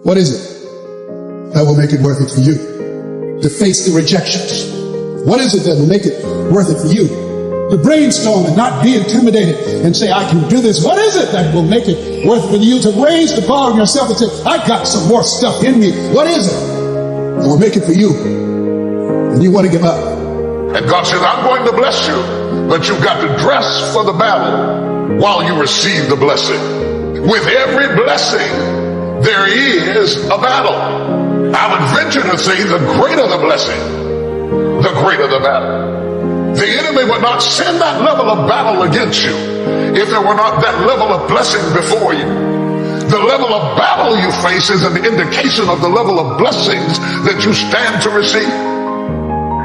What is it that will make it worth it for you to face the rejections? What is it that will make it worth it for you to brainstorm and not be intimidated and say, I can do this? What is it that will make it worth it for you to raise the bar on yourself and say, I've got some more stuff in me? What is it that will make it for you? And you want to give up. And God says, I'm going to bless you, but you've got to dress for the battle while you receive the blessing. With every blessing, there is a battle. I would venture to say the greater the blessing, the greater the battle. The enemy would not send that level of battle against you if there were not that level of blessing before you. The level of battle you face is an indication of the level of blessings that you stand to receive.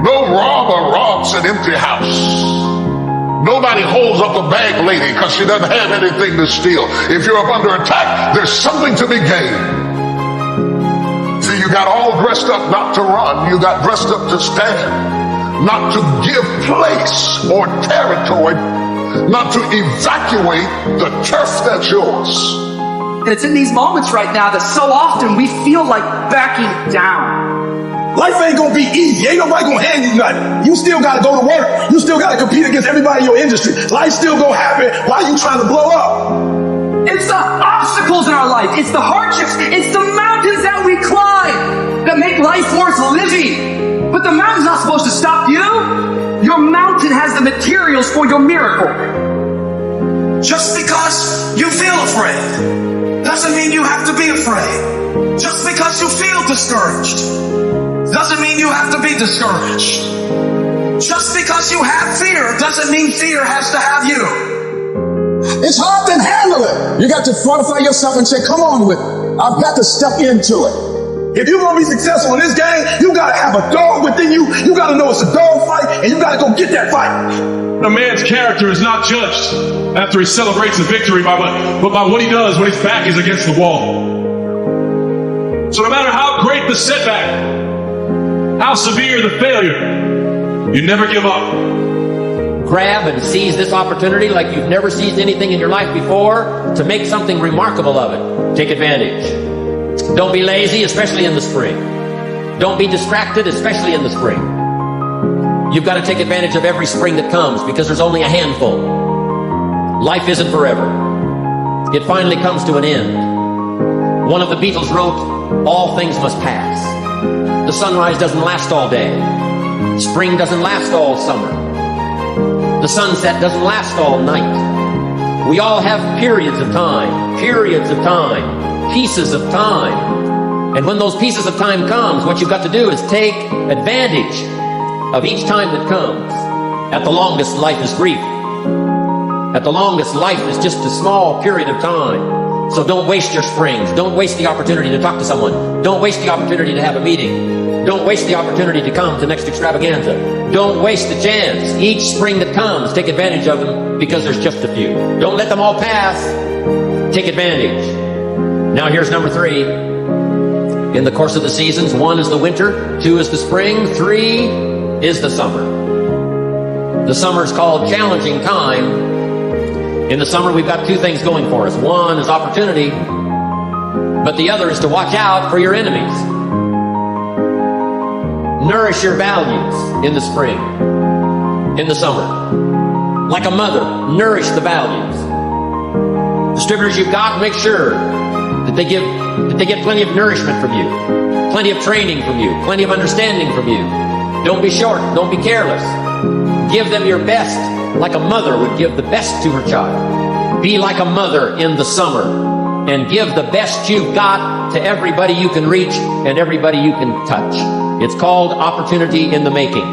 No robber robs an empty house. Nobody holds up a bag lady because she doesn't have anything to steal. If you're up under attack, there's something to be gained. See, you got all dressed up not to run. You got dressed up to stand, not to give place or territory, not to evacuate the turf that's yours. And it's in these moments right now that so often we feel like backing down. Life ain't gonna be easy. Ain't nobody gonna hand you nothing. You still gotta go to work. You still gotta compete against everybody in your industry. Life's still gonna happen while you trying to blow up. It's the obstacles in our life. It's the hardships. It's the mountains that we climb that make life worth living. But the mountain's not supposed to stop you. Your mountain has the materials for your miracle. Just because you feel afraid doesn't mean you have to be afraid. Just because you feel discouraged doesn't mean you have to be discouraged. Just because you have fear doesn't mean fear has to have you. It's hard to handle it. You got to fortify yourself and say, come on with it. I've got to step into it. If you're going to be successful in this game, you got to have a dog within you. You got to know it's a dog fight, and you got to go get that fight. A man's character is not judged after he celebrates a victory but by what he does when his back is against the wall. So no matter how great the setback, how severe the failure, you never give up. Grab and seize this opportunity like you've never seized anything in your life before to make something remarkable of it. Take advantage. Don't be lazy, especially in the spring. Don't be distracted, especially in the spring. You've got to take advantage of every spring that comes because there's only a handful. Life isn't forever. It finally comes to an end. One of the Beatles wrote, all things must pass. The sunrise doesn't last all day. Spring doesn't last all summer. The sunset doesn't last all night. We all have periods of time, pieces of time. And when those pieces of time comes, what you've got to do is take advantage of each time that comes. At the longest, life is brief. At the longest, life is just a small period of time. So don't waste your springs. Don't waste the opportunity to talk to someone. Don't waste the opportunity to have a meeting. Don't waste the opportunity to come to next extravaganza. Don't waste the chance. Each spring that comes, take advantage of them because there's just a few. Don't let them all pass. Take advantage. Now here's number 3. In the course of the seasons, 1 is the winter, 2 is the spring, 3 is the summer. The summer is called challenging time. In the summer, we've got 2 things going for us. 1 is opportunity, but the other is to watch out for your enemies. Nourish your values in the spring, in the summer. Like a mother, nourish the values. Distributors you've got, make sure that they get plenty of nourishment from you, plenty of training from you, plenty of understanding from you. Don't be short, don't be careless. Give them your best, like a mother would give the best to her child. Be like a mother in the summer and give the best you've got to everybody you can reach and everybody you can touch. It's called opportunity in the making.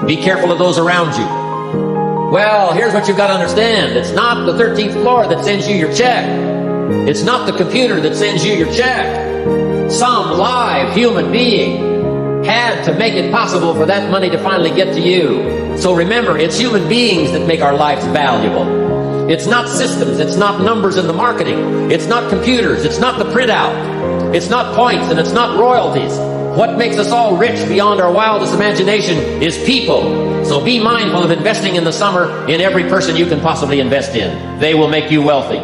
Be careful of those around you. Well, here's what you've got to understand. It's not the 13th floor that sends you your check. It's not the computer that sends you your check. Some live human being had to make it possible for that money to finally get to you. So remember, it's human beings that make our lives valuable. It's not systems, it's not numbers in the marketing, it's not computers, it's not the printout, it's not points, and it's not royalties. What makes us all rich beyond our wildest imagination is people. So be mindful of investing in the summer in every person you can possibly invest in. They will make you wealthy.